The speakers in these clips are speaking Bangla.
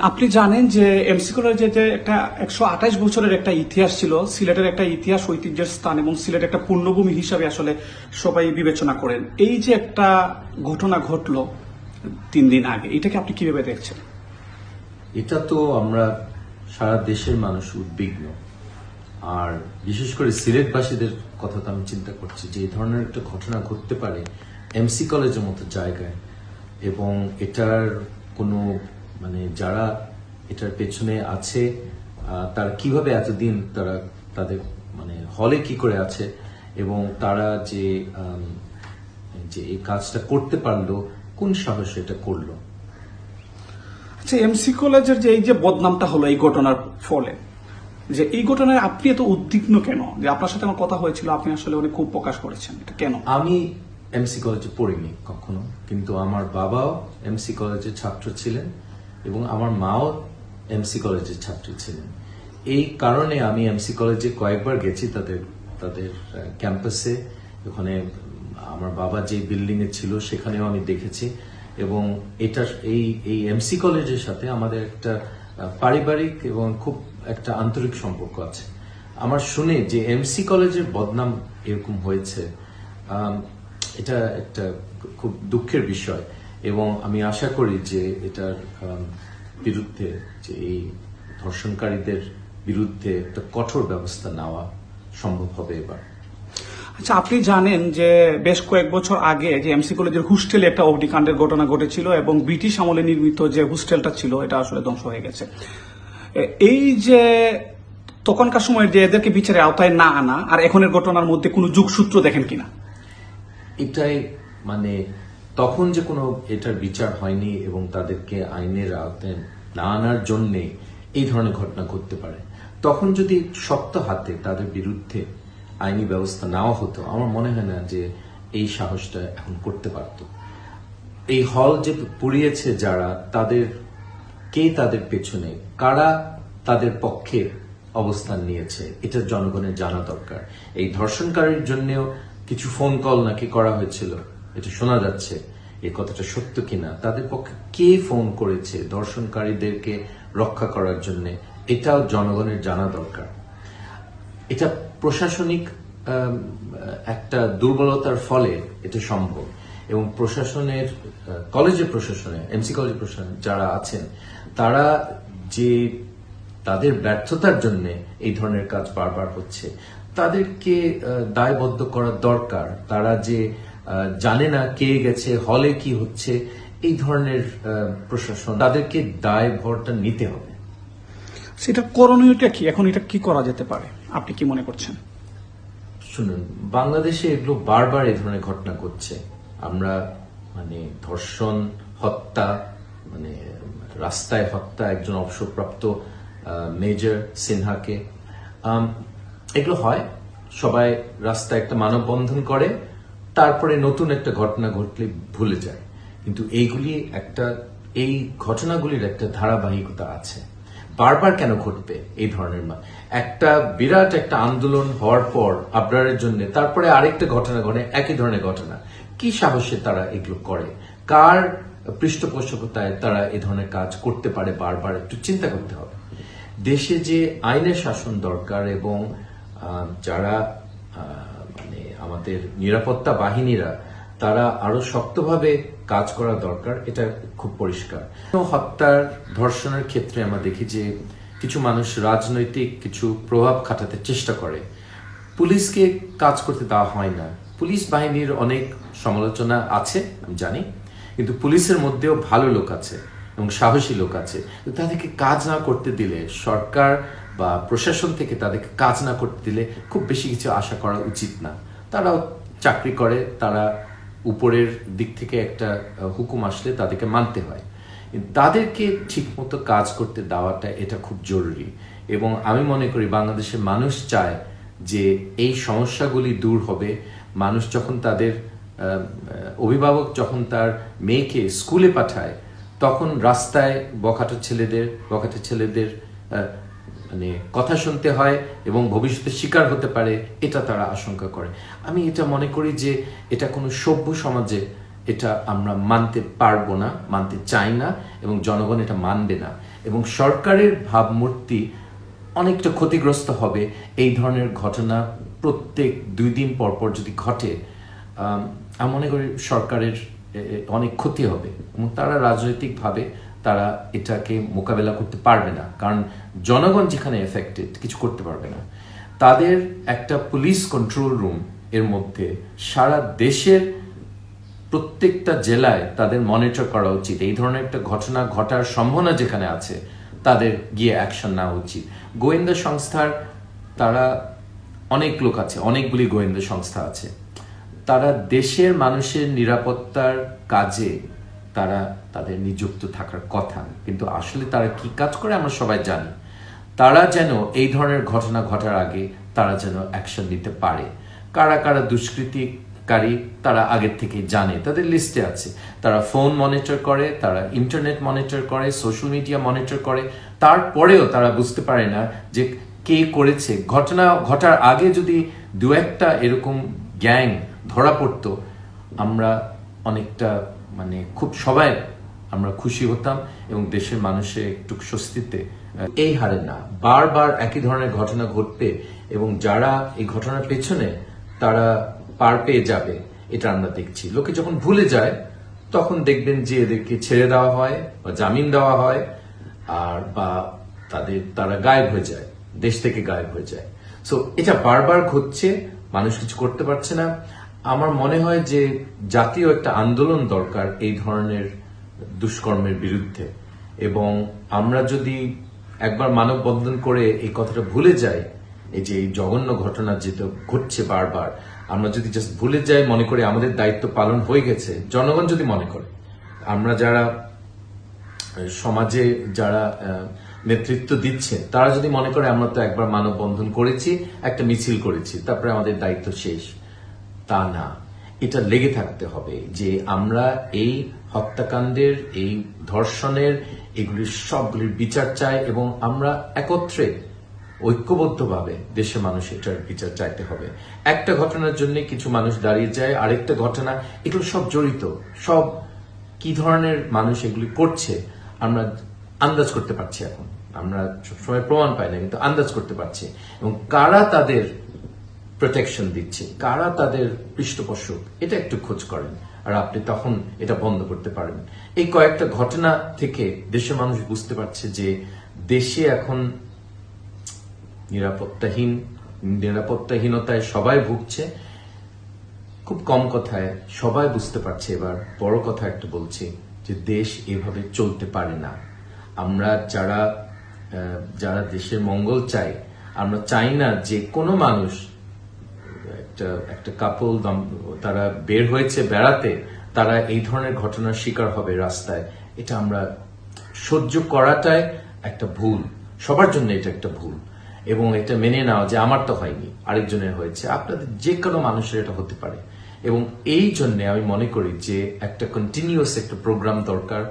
আপনি জানেন যে এমসি কলেজে যে একটা 128 বছরের একটা ইতিহাস ছিল, সিলেটের একটা ইতিহাস ঐতিহ্যের স্থান এবং সিলেট একটা পূর্ণভূমি হিসাবে আসলে সবাই বিবেচনা করেন। এই যে একটা ঘটনা ঘটলো 3 দিন আগে, এটাকে আপনি কিভাবে দেখছেন? এটা তো আমরা সারা দেশের মানুষ উদ্বিগ্ন, আর বিশেষ করে সিলেটবাসীদের কথা তো আমি চিন্তা করছি যে এই ধরনের একটা ঘটনা ঘটতে পারে এমসি কলেজের মতো জায়গায়, এবং এটার কোনো যারা এটার পেছনে আছে তারা কিভাবে এতদিন তারা তাদের হলে কি করে আছে, এবং তারা যে যে এই কাজটা করতে পারলো, কোন সাহসে এটা করলো। আচ্ছা, এমসি কলেজের যে এই যে বদনামটা হলো এই ঘটনার ফলে, যে এই ঘটনায় আপনি এত উদ্বিগ্ন কেন? যে আপনার সাথে আমার কথা হয়েছিল, আপনি আসলে অনেক খুব প্রকাশ করেছেন, এটা কেন? আমি এমসি কলেজে পড়িনি কখনো, কিন্তু আমার বাবাও এমসি কলেজের ছাত্র ছিলেন এবং আমার মাও এমসি কলেজের ছাত্রী ছিলেন। এই কারণে আমি এমসি কলেজে কয়েকবার গেছি তাদের তাদের ক্যাম্পাসে। ওখানে আমার বাবা যে বিল্ডিং এ ছিল সেখানেও আমি দেখেছি, এবং এটার এই এমসি কলেজের সাথে আমাদের একটা পারিবারিক এবং খুব একটা আন্তরিক সম্পর্ক আছে। আমার শুনে যে এমসি কলেজের বদনাম এরকম হয়েছে, এটা একটা খুব দুঃখের বিষয়, এবং আমি আশা করি যে এটার বিরুদ্ধে, যে এই ধর্ষণকারীদের বিরুদ্ধে একটা কঠোর ব্যবস্থা নেওয়া সম্ভব হবে এবার। আচ্ছা, আপনি জানেন যে বেশ কয়েক বছর আগে যে এমসি কলেজের হোস্টেলে একটা অগ্নিকাণ্ডের ঘটনা ঘটেছিল এবং ব্রিটিশ আমলে নির্মিত যে হোস্টেলটা ছিল এটা আসলে ধ্বংস হয়ে গেছে। এই যে তখনকার সময় যে এদেরকে বিচারের আওতায় না আনা আর এখনের ঘটনার মধ্যে কোনো যোগসূত্র দেখেন কিনা? এটাই তখন যে কোনো এটার বিচার হয়নি এবং তাদেরকে আইনের আওতায় না আনার জন্য এই ধরনের ঘটনা ঘটতে পারে। তখন যদি শক্ত হাতে তাদের বিরুদ্ধে আইনি ব্যবস্থা নেওয়া হতো, আমার মনে হয় না যে এই সাহসটা এখন করতে পারত। এই হল যে পুড়িয়েছে যারা, তাদের পেছনে কারা তাদের পক্ষে অবস্থান নিয়েছে, এটা জনগণের জানা দরকার। এই ধর্ষণকারীর জন্যও কিছু ফোন কল নাকি করা হয়েছিল, এটা শোনা যাচ্ছে। এই কথাটা সত্য কিনা, তাদের পক্ষে কে ফোন করেছে ধর্ষণকারীদেরকে রক্ষা করার জন্য, এটাও জনগণের জানা দরকার। এটা প্রশাসনিক একটা দুর্বলতার ফলে এটা সম্ভব, এবং কলেজের প্রশাসনে, এমসি কলেজের প্রশাসনে যারা আছেন, তারা যে তাদের ব্যর্থতার জন্য এই ধরনের কাজ বারবার হচ্ছে, তাদেরকে দায়বদ্ধ করা দরকার। তারা যে জানে না কে গেছে, হলে কি হচ্ছে, এই ধরনের প্রশাসন, তাদেরকে দায়ভারটা নিতে হবে। সেটা করণীয়টা কি? এখন এটা কি করা যেতে পারে, আপনি কি মনে করছেন? শুনুন, বাংলাদেশে এগুলো বারবার এই ধরনের ঘটনা ঘটছে। আমরা ধর্ষণ, হত্যা, রাস্তায় হত্যা, একজন অবসরপ্রাপ্ত মেজর সিনহাকে, এগুলো হয়। সবাই রাস্তায় একটা মানববন্ধন করে, তারপরে নতুন একটা ঘটনা ঘটলে ভুলে যায়। কিন্তু এই ঘটনাগুলির একটা ধারাবাহিকতা আছে। বারবার কেন ঘটবে এই ধরনের? একটা বিরাট একটা আন্দোলন হওয়ার পর আবরারের জন্য তারপরে আরেকটা ঘটনা ঘটে, একই ধরনের ঘটনা। কি সাহসে তারা এগুলো করে? কার পৃষ্ঠপোষকতায় তারা এই ধরনের কাজ করতে পারে? বারবার একটু চিন্তা করতে হবে। দেশে যে আইনের শাসন দরকার, এবং যারা আমাদের নিরাপত্তা বাহিনীরা, তারা আরো শক্তভাবে কাজ করা দরকার, এটা খুব পরিষ্কার। হত্যার, ধর্ষণের ক্ষেত্রে আমরা দেখি যে কিছু মানুষ রাজনৈতিক কিছু প্রভাব খাটাতে চেষ্টা করে। পুলিশকে কাজ করতে দেওয়া হয় না। পুলিশ বাহিনীর অনেক সমালোচনা আছে, আমি জানি, কিন্তু পুলিশের মধ্যেও ভালো লোক আছে এবং সাহসী লোক আছে। তাদেরকে কাজ না করতে দিলে, সরকার বা প্রশাসন থেকে তাদেরকে কাজ না করতে দিলে খুব বেশি কিছু আশা করা উচিত না। তারাও চাকরি করে, তারা উপরের দিক থেকে একটা হুকুম আসলে তাদেরকে মানতে হয়। তাদেরকে ঠিকমতো কাজ করতে দেওয়াটা এটা খুব জরুরি, এবং আমি মনে করি বাংলাদেশের মানুষ চায় যে এই সমস্যাগুলি দূর হবে। মানুষ যখন অভিভাবক যখন তার মেয়েকে স্কুলে পাঠায়, তখন রাস্তায় বখাটে ছেলেদের কথা শুনতে হয় এবং ভবিষ্যতে শিকার হতে পারে, এটা তারা আশঙ্কা করে। আমি এটা মনে করি যে এটা কোনো সভ্য সমাজে এটা আমরা মানতে পারবো না, মানতে চাই না, এবং জনগণ এটা মানবে না। এবং সরকারের ভাবমূর্তি অনেকটা ক্ষতিগ্রস্ত হবে এই ধরনের ঘটনা প্রত্যেক 2 দিন পর পর যদি ঘটে। আমি মনে করি সরকারের অনেক ক্ষতি হবে এবং তারা রাজনৈতিকভাবে তারা এটাকে মোকাবেলা করতে পারবে না, কারণ জনগণ যেখানে এফেক্টেড কিছু করতে পারবে না। তাদের একটা পুলিশ কন্ট্রোল রুম এর মধ্যে সারা দেশের প্রত্যেকটা জেলায় তাদের মনিটর করা উচিত। এই ধরনের একটা ঘটনা ঘটার সম্ভাবনা যেখানে আছে তাদের গিয়ে অ্যাকশন নেওয়া উচিত। গোয়েন্দা সংস্থার তারা অনেক লোক আছে, অনেকগুলি গোয়েন্দা সংস্থা আছে, তারা দেশের মানুষের নিরাপত্তার কাজে তারা তাদের নিযুক্ত থাকার কথা, কিন্তু আসলে তারা কি কাজ করে আমরা সবাই জানি। তারা যেন এই ধরনের ঘটনা ঘটার আগে তারা যেন অ্যাকশন নিতে পারে। কারা কারা দুষ্কৃতিকারী তারা আগের থেকে জানে, তাদের লিস্টে আছে। তারা ফোন মনিটর করে, তারা ইন্টারনেট মনিটর করে, সোশ্যাল মিডিয়া মনিটর করে, তারপরেও তারা বুঝতে পারে না যে কে করেছে। ঘটনা ঘটার আগে যদি 2-1টা এরকম গ্যাং ধরা পড়তো, আমরা অনেকটা খুব সবাই আমরা খুশি হতাম এবং দেশের মানুষের একটু স্বস্তিতে এই হারে না বারবার একই ধরনের ঘটনা ঘটবে এবং যারা এই ঘটনার পেছনে তারা পার পেয়ে যাবে, এটা আমরা দেখছি। লোকে যখন ভুলে যায় তখন দেখবেন যে এদেরকে ছেড়ে দেওয়া হয় বা জামিন দেওয়া হয়, আর বা তারা গায়েব হয়ে যায়, দেশ থেকে গায়েব হয়ে যায়। সো এটা বারবার ঘটছে, মানুষ কিছু করতে পারছে না। আমার মনে হয় যে জাতীয় একটা আন্দোলন দরকার এই ধরনের দুষ্কর্মের বিরুদ্ধে, এবং আমরা যদি একবার মানববন্ধন করে এই কথাটা ভুলে যাই, এই যে এই জঘন্য ঘটনা যেটা ঘটছে বারবার, আমরা যদি জাস্ট ভুলে যাই, মনে করি আমাদের দায়িত্ব পালন হয়ে গেছে, জনগণ যদি মনে করে, আমরা যারা সমাজে যারা নেতৃত্ব দিচ্ছে তারা যদি মনে করে আমরা তো একবার মানববন্ধন করেছি, একটা মিছিল করেছি, তারপরে আমাদের দায়িত্ব শেষ, তা না। এটা লেগে থাকতে হবে যে আমরা এই হত্যাকাণ্ডের, এই ধর্ষণের, এগুলির সবগুলির বিচার চাই এবং আমরা একত্রে ঐক্যবদ্ধভাবে দেশের মানুষ এটার বিচার চাইতে হবে। একটা ঘটনার জন্য কিছু মানুষ দাঁড়িয়ে যায়, আরেকটা ঘটনা, এগুলো সব জড়িত, সব কি ধরনের মানুষ এগুলি করছে আমরা আন্দাজ করতে পারছি। এখন আমরা সবসময় প্রমাণ পাই না, কিন্তু আন্দাজ করতে পারছি, এবং কারা তাদের প্রোটেকশন দিচ্ছে, কারা তাদের পৃষ্ঠপোষক, এটা একটু খোঁজ করেন আর আপনি তখন এটা বন্ধ করতে পারেন। এই কয়েকটা ঘটনা থেকে দেশের মানুষ বুঝতে পারছে যে দেশে এখন নিরাপত্তাহীনতায় সবাই ভুগছে। খুব কম কথায় সবাই বুঝতে পারছে। এবার বড় কথা একটা বলছি যে দেশ এভাবে চলতে পারে না। আমরা যারা দেশের মঙ্গল চাই, আমরা চাই না যে কোনো মানুষ, একটা কাপল তারা বের হয়েছে বেড়াতে, তারা এই ধরনের ঘটনার শিকার হবে রাস্তায়। এটা আমরা সহ্য করাটাই একটা ভুল, সবার জন্য এটা একটা ভুল। এবং এটা মেনে নেওয়া যে আমার তো হয়নি, আরেকজনের হয়েছে, আপনাদের যে কোনো মানুষের এটা হতে পারে। এবং এই জন্য আমি মনে করি যে একটা কন্টিনিউয়াস একটা প্রোগ্রাম দরকার,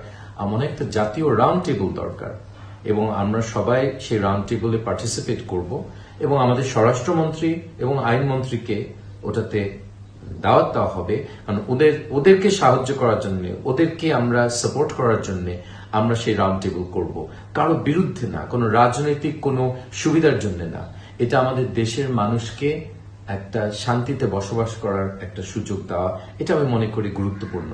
আমার একটা জাতীয় রাউন্ড টেবিল দরকার, এবং আমরা সবাই সেই রাউন্ড টেবিলে পার্টিসিপেট করব, এবং আমাদের স্বরাষ্ট্রমন্ত্রী এবং আইনমন্ত্রীকে ওটাতে দাওয়াত দেওয়া হবে, কারণ ওদেরকে সাহায্য করার জন্য, ওদেরকে আমরা সাপোর্ট করার জন্য আমরা সেই রাউন্ড টেবিল করব। কারো বিরুদ্ধে না, কোনো রাজনৈতিক কোনো সুবিধার জন্য না। এটা আমাদের দেশের মানুষকে একটা শান্তিতে বসবাস করার একটা সুযোগ দেওয়া, এটা আমি মনে করি গুরুত্বপূর্ণ।